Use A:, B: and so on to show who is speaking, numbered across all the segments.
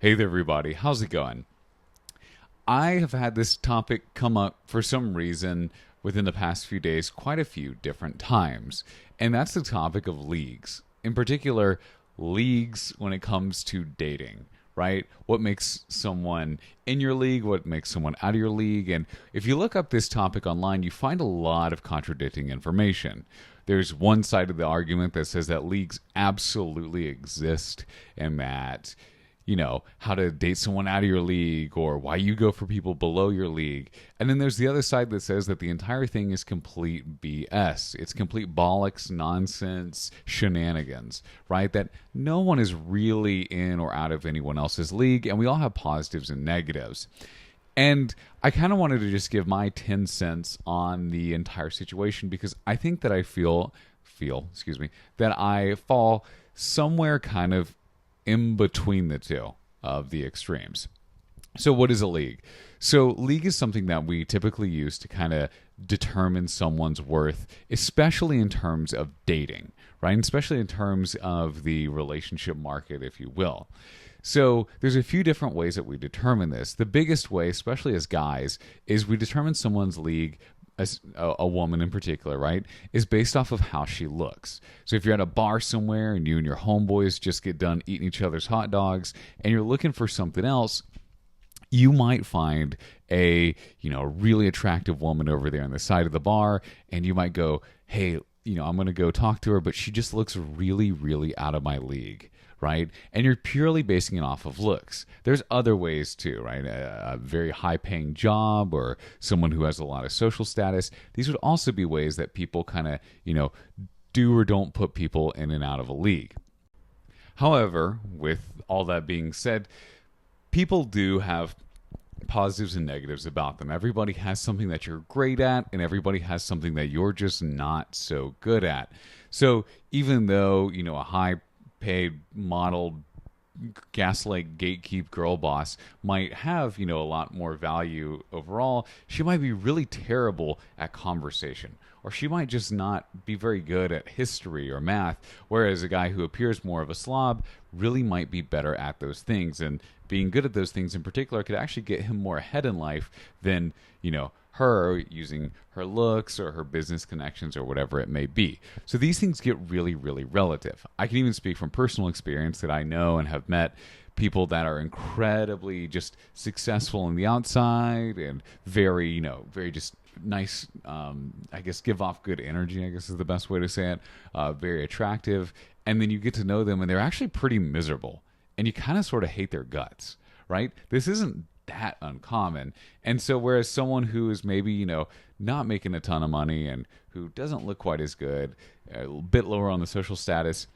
A: Hey there, everybody. How's it going? I have had this topic come up for some reason within the past few days quite a few different times, and that's the topic of leagues. In particular, leagues when it comes to dating, right? What makes someone in your league, what makes someone out of your league. And if you look up this topic online, you find a lot of contradicting information. There's one side of the argument that says that leagues absolutely exist and that how to date someone out of your league or why you go for people below your league. And then there's the other side that says that the entire thing is complete BS. It's complete bollocks, nonsense, shenanigans, right? That no one is really in or out of anyone else's league, and we all have positives and negatives. And I kind of wanted to just give my 10 cents on the entire situation because I think that that I fall somewhere kind of in between the two of the extremes. So what is a league? So league is something that we typically use to kind of determine someone's worth, especially in terms of dating, right? And especially in terms of the relationship market, if you will. So there's a few different ways that we determine this. The biggest way, especially as guys, is we determine someone's league, as a woman in particular, right, is based off of how she looks. So if you're at a bar somewhere and you and your homeboys just get done eating each other's hot dogs and you're looking for something else, you might find a really attractive woman over there on the side of the bar, and you might go, hey, I'm going to go talk to her, but she just looks really, really out of my league. Right? And you're purely basing it off of looks. There's other ways too, right? A very high paying job or someone who has a lot of social status. These would also be ways that people kind of, do or don't put people in and out of a league. However, with all that being said, people do have positives and negatives about them. Everybody has something that you're great at, and everybody has something that you're just not so good at. So even though, a high paid model gaslight gatekeep girl boss might have a lot more value overall, she might be really terrible at conversation, or she might just not be very good at history or math, whereas a guy who appears more of a slob really might be better at those things, and being good at those things in particular could actually get him more ahead in life than her using her looks or her business connections or whatever it may be. So these things get really, really relative. I can even speak from personal experience that I know and have met people that are incredibly just successful on the outside and very, very just nice, give off good energy, I guess is the best way to say it, very attractive. And then you get to know them and they're actually pretty miserable. And you kind of sort of hate their guts, right? This isn't that uncommon. And so whereas someone who is maybe, not making a ton of money and who doesn't look quite as good, a bit lower on the social status,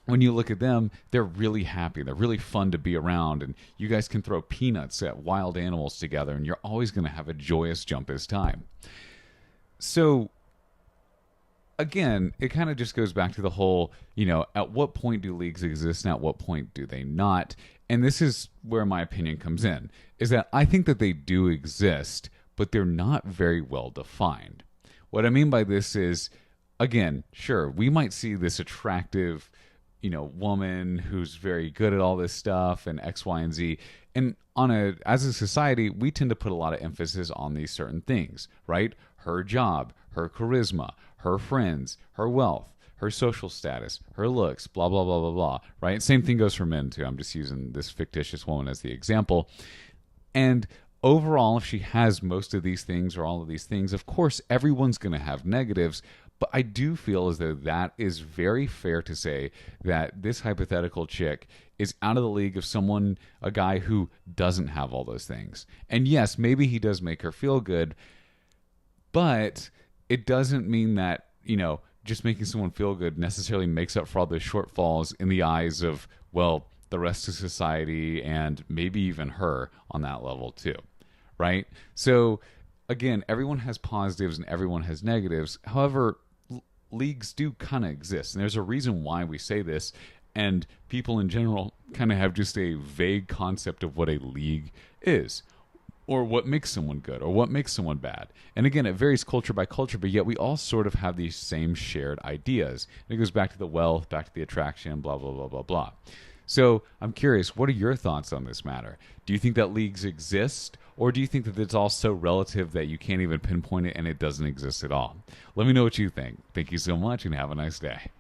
A: when you look at them, they're really happy. They're really fun to be around. And you guys can throw peanuts at wild animals together and you're always going to have a joyous jump as time. So again, it kind of just goes back to the whole, at what point do leagues exist and at what point do they not? And this is where my opinion comes in, is that I think that they do exist, but they're not very well defined. What I mean by this is, again, sure, we might see this attractive, woman who's very good at all this stuff and X, Y, and Z. And as a society, we tend to put a lot of emphasis on these certain things, right? Her job, her charisma, her friends, her wealth, her social status, her looks, blah, blah, blah, blah, blah, right? Same thing goes for men, too. I'm just using this fictitious woman as the example. And overall, if she has most of these things or all of these things, of course, everyone's going to have negatives. But I do feel as though that is very fair to say that this hypothetical chick is out of the league of a guy who doesn't have all those things. And yes, maybe he does make her feel good, but it doesn't mean that, just making someone feel good necessarily makes up for all those shortfalls in the eyes of, well, the rest of society and maybe even her on that level too, right? So again, everyone has positives and everyone has negatives. However, leagues do kind of exist, and there's a reason why we say this, and people in general kind of have just a vague concept of what a league is, or what makes someone good, or what makes someone bad. And again, it varies culture by culture, but yet we all sort of have these same shared ideas. And it goes back to the wealth, back to the attraction, blah, blah, blah, blah, blah. So I'm curious, what are your thoughts on this matter? Do you think that leagues exist, or do you think that it's all so relative that you can't even pinpoint it and it doesn't exist at all? Let me know what you think. Thank you so much and have a nice day.